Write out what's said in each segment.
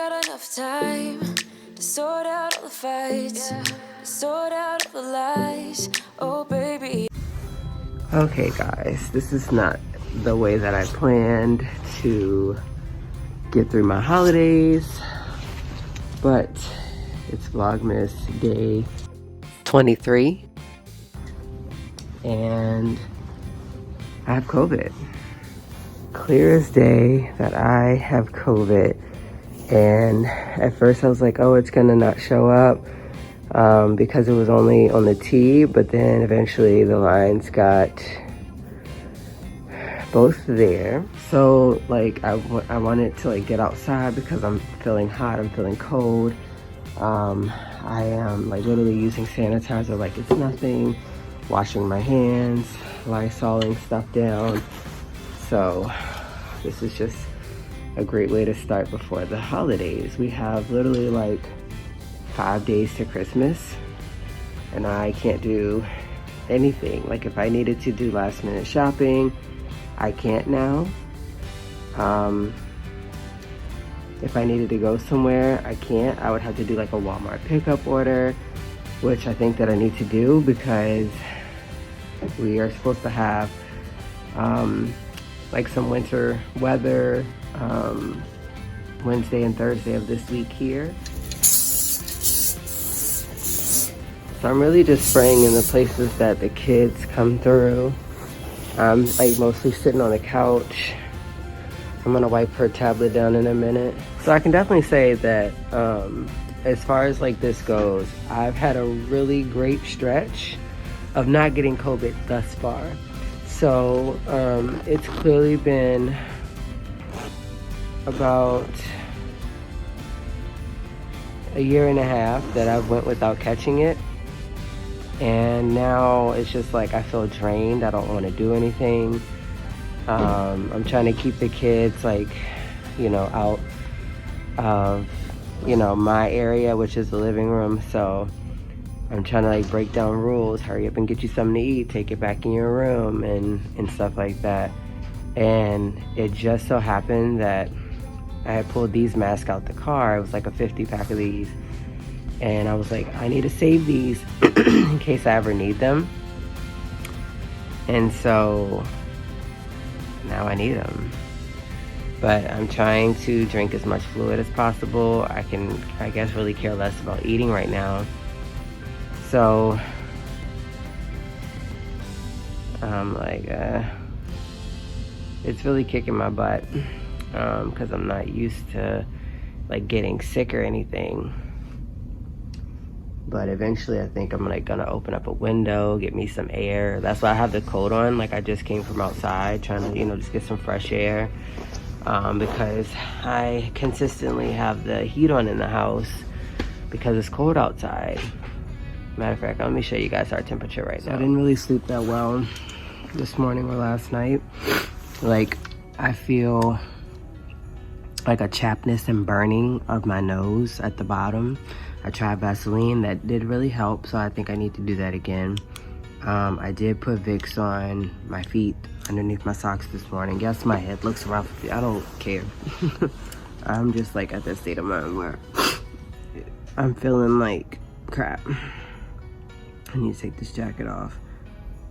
got enough time to sort out all the fights, to sort out all the lies. Oh, baby. Okay, guys, this is not the way that I planned to get through my holidays, but it's Vlogmas day 23, and I have COVID. Clear as day that I have COVID. And at first I was like, oh, it's gonna not show up because it was only on the T, but then eventually the lines got both there. So like I wanted to like get outside because I'm feeling hot, I'm feeling cold. I am like literally using sanitizer like it's nothing, washing my hands, Lysoling stuff down. So this is just a great way to start before the holidays. We have literally like 5 days to Christmas and I can't do anything. Like if I needed to do last minute shopping, I can't now. If I needed to go somewhere, I can't. I would have to do like a Walmart pickup order, which I think that I need to do because we are supposed to have like some winter weather Wednesday and Thursday of this week here. So I'm really just spraying in the places that the kids come through. I'm like mostly sitting on the couch. I'm gonna wipe her tablet down in a minute. So I can definitely say that as far as like this goes, I've had a really great stretch of not getting COVID thus far. So it's clearly been about a year and a half that I've went without catching it. And now it's just like I feel drained. I don't want to do anything. I'm trying to keep the kids like, you know, out of, you know, my area, which is the living room. So I'm trying to like break down rules, hurry up and get you something to eat, take it back in your room and stuff like that. And it just so happened that I had pulled these masks out the car. It was like a 50 pack of these. And I was like, I need to save these in case I ever need them. And so now I need them. But I'm trying to drink as much fluid as possible. I guess, really care less about eating right now. So I'm like, it's really kicking my butt because I'm not used to like getting sick or anything. But eventually I think I'm like gonna open up a window, get me some air. That's why I have the coat on. Like I just came from outside trying to, you know, just get some fresh air because I consistently have the heat on in the house because it's cold outside. Matter of fact, let me show you guys our temperature right now. I didn't really sleep that well this morning or last night. Like I feel like a chappedness and burning of my nose at the bottom. I tried Vaseline, that did really help, so I think I need to do that again. I did put Vicks on my feet underneath my socks this morning. Yes, my head looks rough. I don't care. I'm just like at that state of mind where I'm feeling like crap. I need to take this jacket off,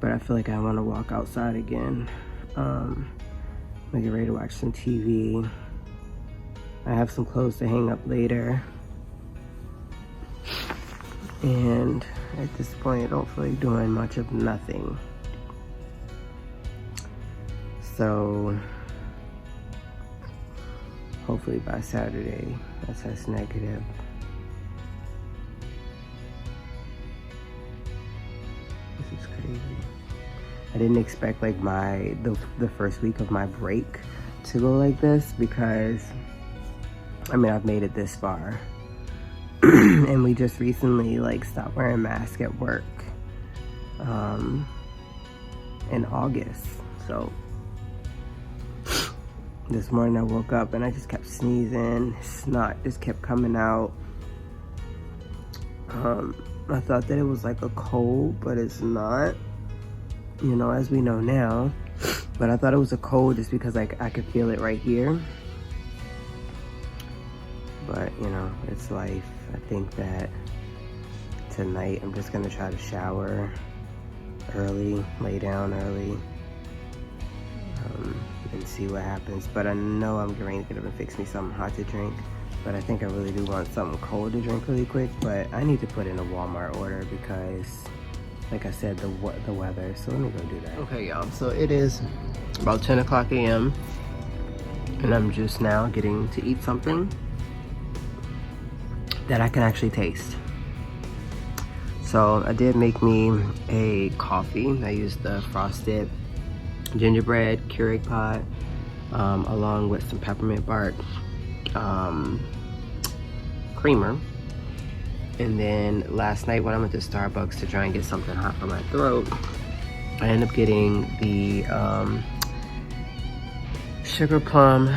but I feel like I want to walk outside again. I'm gonna get ready to watch some TV. I have some clothes to hang up later. And at this point, I don't feel like doing much of nothing. So hopefully by Saturday, I test negative. This is crazy. I didn't expect like the first week of my break to go like this because I mean I've made it this far. And we just recently like stopped wearing masks at work in August. So this morning I woke up and I just kept sneezing. Snot just kept coming out. I thought that it was like a cold, but it's not, you know, as we know now. But I thought it was a cold just because like I could feel it right here. but you know, it's life. I think that tonight I'm just gonna try to shower early, lay down early, and see what happens. But I know I'm going to get up and fix me something hot to drink, but I think I really do want something cold to drink really quick. But I need to put in a Walmart order because, like I said, the weather. So let me go do that. Okay, y'all, so it is about 10 o'clock a.m. and I'm just now getting to eat something that I can actually taste. So I did make me a coffee. I used the frosted gingerbread Keurig pot, along with some peppermint bark creamer. And then last night when I went to Starbucks to try and get something hot for my throat, I ended up getting the sugar plum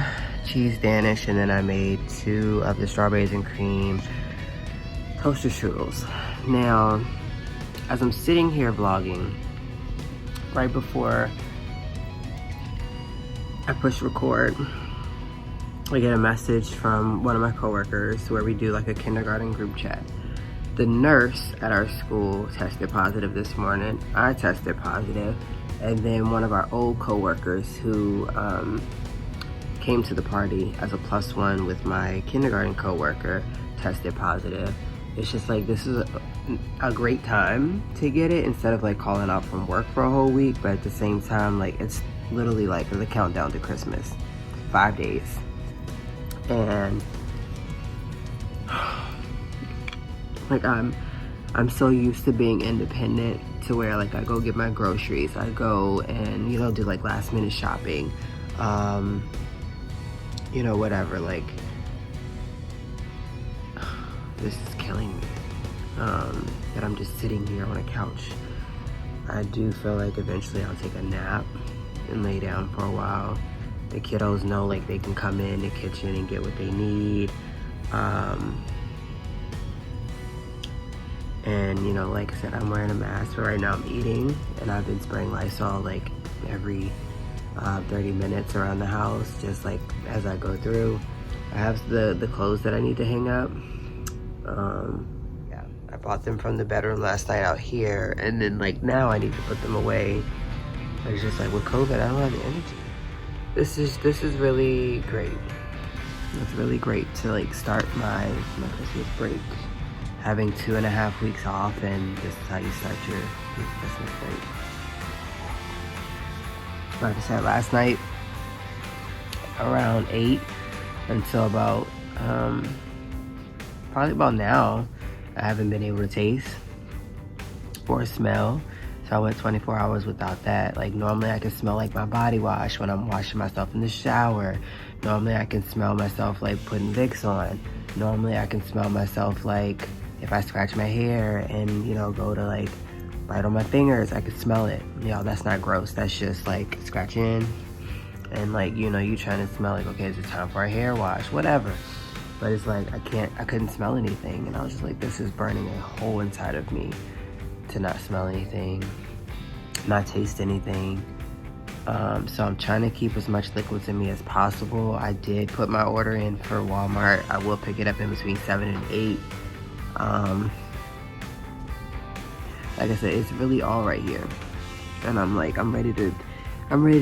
cheese Danish, and then I made 2 of the strawberries and cream toaster strudels. Now, as I'm sitting here vlogging, right before I push record, I get a message from one of my coworkers where we do like a kindergarten group chat. The nurse at our school tested positive this morning. I tested positive, and then one of our old coworkers who came to the party as a +1 with my kindergarten coworker tested positive. It's just like, this is a great time to get it instead of like calling out from work for a whole week. But at the same time, like, it's literally like the countdown to Christmas, 5 days. And like, I'm so used to being independent to where like I go get my groceries, I go and, you know, do like last minute shopping, you know, whatever. Like, this is killing me, that I'm just sitting here on a couch. I do feel like eventually I'll take a nap and lay down for a while. The kiddos know like they can come in the kitchen and get what they need. And you know, like I said, I'm wearing a mask, but right now I'm eating, and I've been spraying Lysol like every 30 minutes around the house, just like as I go through. I have the clothes that I need to hang up. Yeah, I bought them from the bedroom last night out here, and then like now I need to put them away. It's just like with COVID, I don't have the energy. This is really great. It's really great to like start my Christmas break, having 2.5 weeks off, and this is how you start your Christmas break. Like I said, last night around 8 until about probably about now, I haven't been able to taste or smell. So I went 24 hours without that. Like, normally I can smell like my body wash when I'm washing myself in the shower. Normally I can smell myself like putting Vicks on. Normally I can smell myself like if I scratch my hair and, you know, go to like bite on my fingers, I can smell it. You know, that's not gross. That's just like scratching and like, you know, you trying to smell like, okay, is it time for a hair wash? Whatever. But it's like, I couldn't smell anything. And I was just like, this is burning a hole inside of me to not smell anything, not taste anything. So I'm trying to keep as much liquids in me as possible. I did put my order in for Walmart. I will pick it up in between 7 and 8. Like I said, it's really all right here. And I'm like, I'm ready to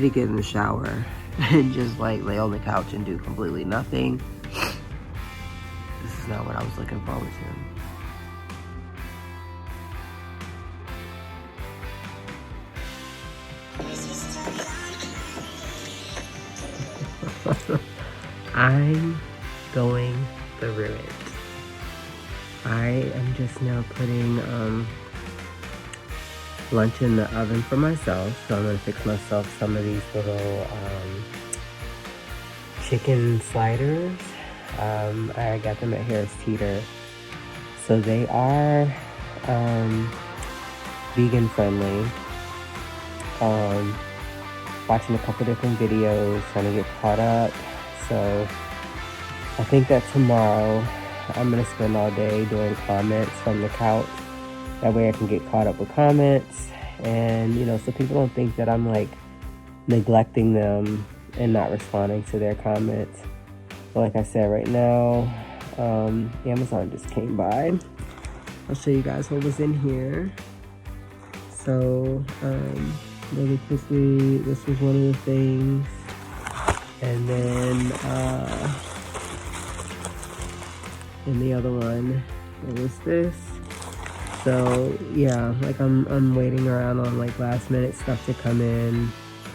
get in the shower and just like lay on the couch and do completely nothing. This is not what I was looking forward to. I'm going through it. I am just now putting lunch in the oven for myself. So I'm gonna fix myself some of these little chicken sliders. I got them at Harris Teeter. So they are vegan friendly. Watching a couple different videos, trying to get caught up. So I think that tomorrow I'm gonna spend all day doing comments from the couch. That way I can get caught up with comments, and you know, so people don't think that I'm like neglecting them and not responding to their comments. But like I said, right now Amazon just came by. I'll show you guys what was in here. So, really quickly, this was one of the things. And then, and the other one, what was this? So, yeah, like I'm waiting around on like last minute stuff to come in.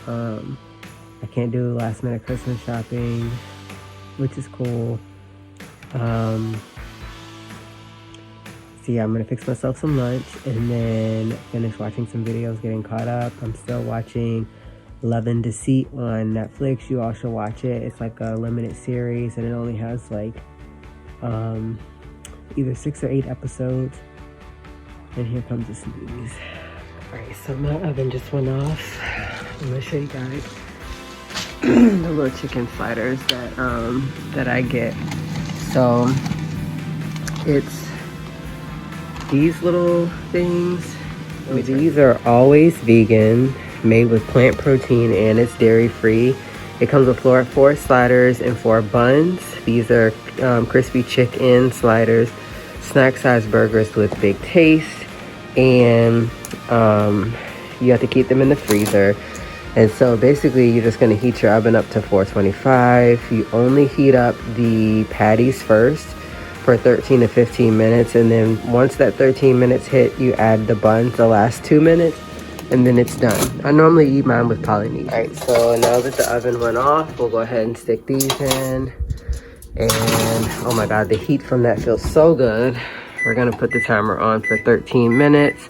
I can't do last minute Christmas shopping, which is cool. So yeah, I'm gonna fix myself some lunch and then finish watching some videos, getting caught up. I'm still watching Love and Deceit on Netflix. You all should watch it. It's like a limited series and it only has like either 6 or 8 episodes. And here comes the sneeze. Alright, so my oven just went off. I'm gonna show you guys the little chicken sliders that I get. So it's these little things. These are always vegan, made with plant protein, and it's dairy free. It comes with 4 sliders and 4 buns. These are crispy chicken sliders, snack size burgers with big taste, and you have to keep them in the freezer. And so basically you're just going to heat your oven up to 425. You only heat up the patties first for 13 to 15 minutes, and then once that 13 minutes hit, you add the buns the last 2 minutes, and then it's done. I normally eat mine with Polynesian. All right, so now that the oven went off, we'll go ahead and stick these in. And oh my god, the heat from that feels so good. We're gonna put the timer on for 13 minutes,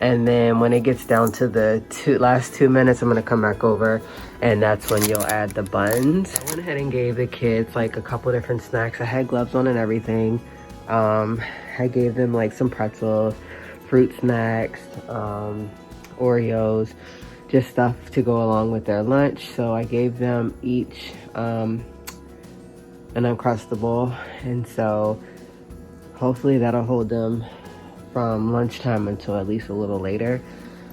and then when it gets down to the last 2 minutes, I'm gonna come back over, and that's when you'll add the buns. I went ahead and gave the kids like a couple different snacks. I had gloves on and everything. I gave them like some pretzels, fruit snacks, Oreos, just stuff to go along with their lunch. So I gave them each an Uncrustable, and so hopefully that'll hold them from lunchtime until at least a little later.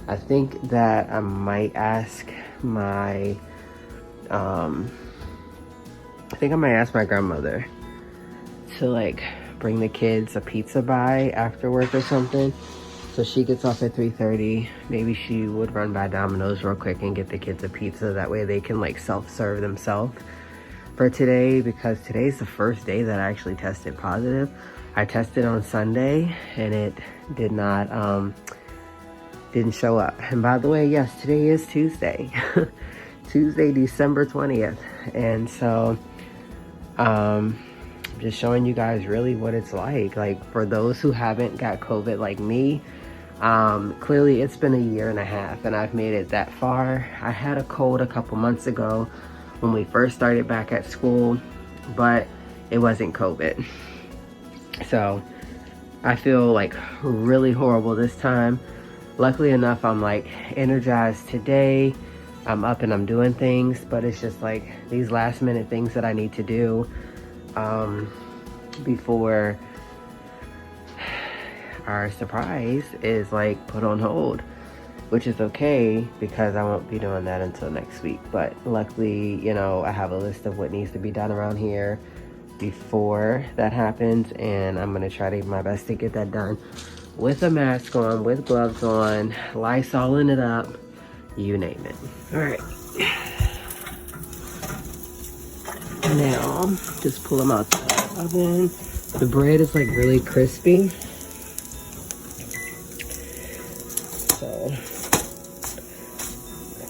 I think that I might ask my my grandmother to like bring the kids a pizza by after work or something. So she gets off at 3:30. Maybe she would run by Domino's real quick and get the kids a pizza. That way they can like self-serve themselves for today, because today's the first day that I actually tested positive. I tested on Sunday and it did not didn't show up. And by the way, yes, today is Tuesday. Tuesday, December 20th. And so just showing you guys really what it's like for those who haven't got COVID like me. Clearly it's been a year and a half and I've made it that far. I had a cold a couple months ago when we first started back at school, but it wasn't COVID. So I feel like really horrible this time. Luckily enough, I'm like energized today. I'm up and I'm doing things, but it's just like these last minute things that I need to do before our surprise is like put on hold, which is okay because I won't be doing that until next week. But luckily, you know, I have a list of what needs to be done around here before that happens, and I'm gonna try to do my best to get that done with a mask on, with gloves on, Lysoling it up, you name it. All right, now just pull them out the oven. The bread is like really crispy, so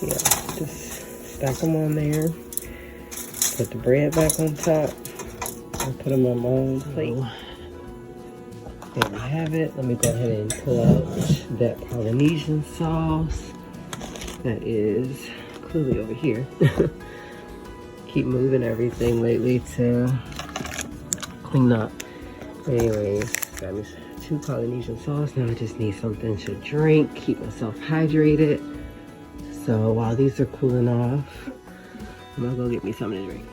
yeah, just stack them on there, put the bread back on top, and put them on my own plate. There we have it. Let me go ahead and pull out that Polynesian sauce that is clearly over here. Keep moving everything lately to clean up. Anyways, got me 2 Polynesian sauce. Now I just need something to drink, keep myself hydrated. So while these are cooling off, I'm gonna go get me something to drink.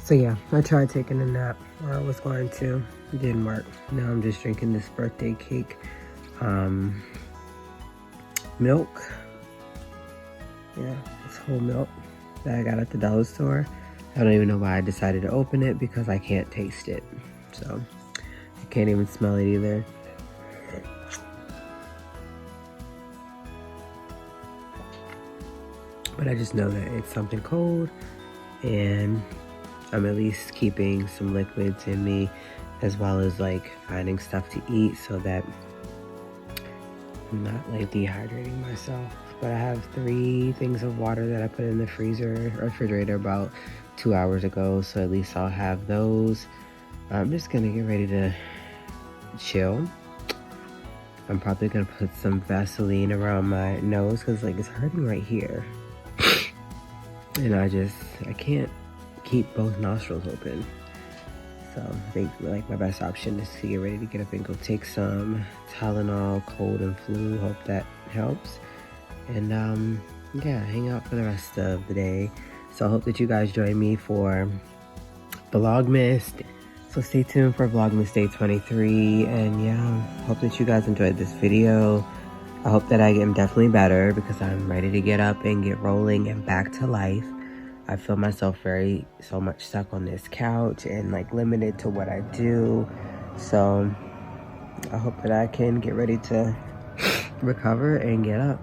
So yeah, I tried taking a nap, or I was going to. It didn't work. Now I'm just drinking this birthday cake milk. Yeah, it's whole milk that I got at the dollar store. I don't even know why I decided to open it, because I can't taste it. So I can't even smell it either. But I just know that it's something cold, and I'm at least keeping some liquids in me, as well as like finding stuff to eat so that I'm not like dehydrating myself. But I have 3 things of water that I put in the refrigerator about 2 hours ago, so at least I'll have those. I'm just gonna get ready to chill. I'm probably gonna put some Vaseline around my nose, because like it's hurting right here. And I can't keep both nostrils open. So I think like my best option is to get ready to get up and go take some Tylenol, cold and flu. Hope that helps. And yeah, hang out for the rest of the day. So I hope that you guys join me for Vlogmas. So stay tuned for Vlogmas Day 23. And yeah, hope that you guys enjoyed this video. I hope that I am definitely better, because I'm ready to get up and get rolling and back to life. I feel myself so much stuck on this couch and like limited to what I do. So I hope that I can get ready to recover and get up.